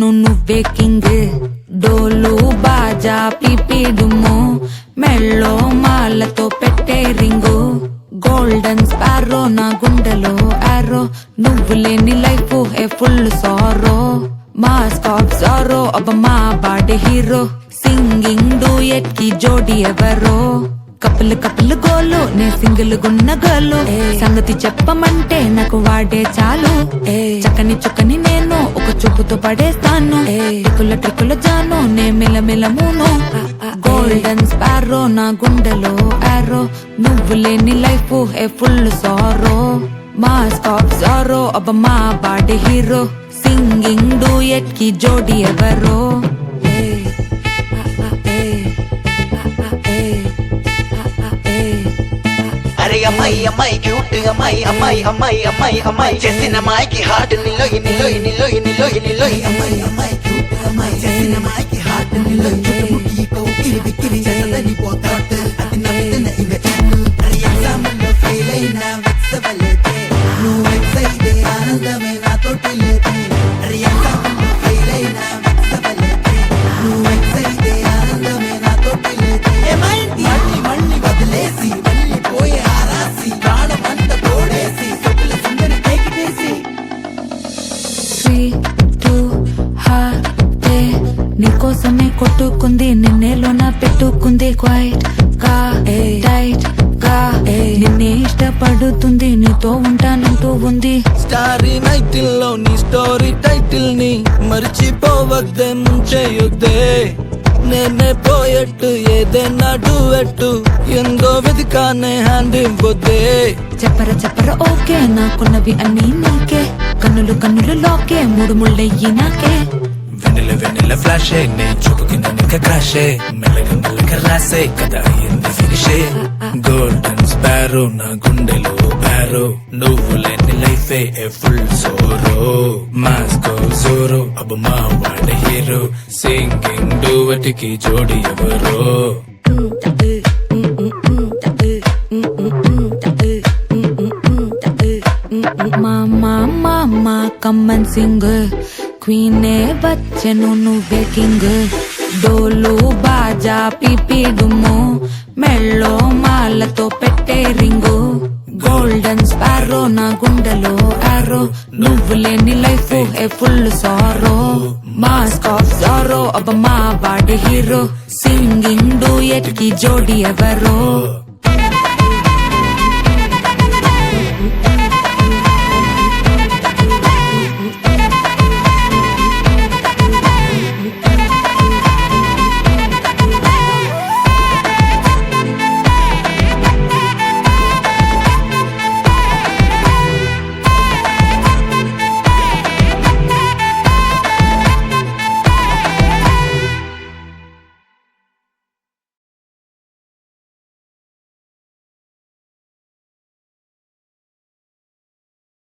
వచ్చెను నువ్వే కింగ్ డోలు బాజా పిపిడుము మెళ్ళో మాలతో పెట్టే రింగు గోల్డెన్ స్పారో నా గుండెలో ఆరో నువ్వు లేని life A full sorrow mask of sorrow అబ్బ మా బాడీ హీరో సింగింగ్ డూయట్ కి జోడి ఎవరో కపుల్ కపుల్ గోలు నే సింగిల్ గున్న గోలు సంగతి చెప్పమంటే నాకు వాడే చాలు చక్కని చుక్కని నేను ఒక చూపుతో పడేస్తాను ట్రికుల ట్రికుల జాను నే మిలమిల మూను గోల్డెన్ స్పారో నా గుండెలో ఆరో నువ్వు లేని life A full sorrow mask of sorrow అబ్బ మా బాడీ హీరో సింగింగ్ డూయట్ కి జోడి ఎవరో అరే అమ్మాయి అమ్మాయి క్యూట్ అమ్మాయి అమ్మాయి అమ్మాయి అమ్మాయి అమ్మాయి చేసిన అమ్మాయికి హార్ట్ నిలో నిలో నిలో నిలో నిలో అమ్మాయి అమ్మాయి క్యూట్ అమ్మాయి చేసిన అమ్మాయికి హార్ట్ నిలో చుట్టుముట్టి కౌకిలి బిక్కిలి చేసదని పోతాట్ అది నవ్వుతున్న ఇంగ చాలు అరే ఎగ్జామ్లో ఫెయిల్ అయినా వెక్సవలేతే నువ్వు వెక్సైతే ఆనందమే నాతోటి లేతే అరే ఎగ్జామ్లో ఫెయిల్ అయినా వెక్సవలేతే నువ్వు వెక్సైతే ఆనందమే నాతోటి లేతే ఏమైంది మళ్ళీ వదిలేసి నీకోసమే కొట్టుకుంది నిన్నేలోన పెట్టుకుంది క్వైట్ గా టైట్ గా నిన్నే ఇష్టపడుతుంది నీతో ఉంటానంటూ ఉంది స్టారీ నైటిల్ లో నీ స్టోరీ టైటిల్ ని మర్చిపోవద్దే ముంచేయొద్దే నేనే పోయట్టు ఏదైనా డూయట్టు ఎందో వెదికానే హ్యాండ్ ఇవ్వొద్దే చెప్పర ఓకే నాకున్నవి అన్నీ నీకే కన్నులు కన్నులు లోకే మూడు ముళ్ళయ్యి నాకే వెన్నెల ఫ్లాషే నే చూపుకి నన్నిక క్రాషే మెల్లగా మెల్లగా రాసే కదా అయ్యింది ఫినిషే గోల్డెన్ స్పారో నా గుండెలో బ్యారో నువ్వు లేని లైఫే ఏ ఫుల్ సోరో మాస్కో జోరో అబ్బ మా వాడ హీరో సింగింగ్ డూయట్ కి జోడి ఎవరో మామా కమ్మన్ సింగ్ క్వీనే వచ్చెను నువ్వే కింగ్ డోలు బాజా పిపిడుము మెళ్ళో మాలతో పెట్టే రింగు గోల్డెన్ స్పారో నా గుండెలో ఆరో నువ్వు లేని life A full sorrow mask of sorrow అబ్బ మా బాడీ హీరో సింగింగ్ డూయట్ కి జోడి ఎవరో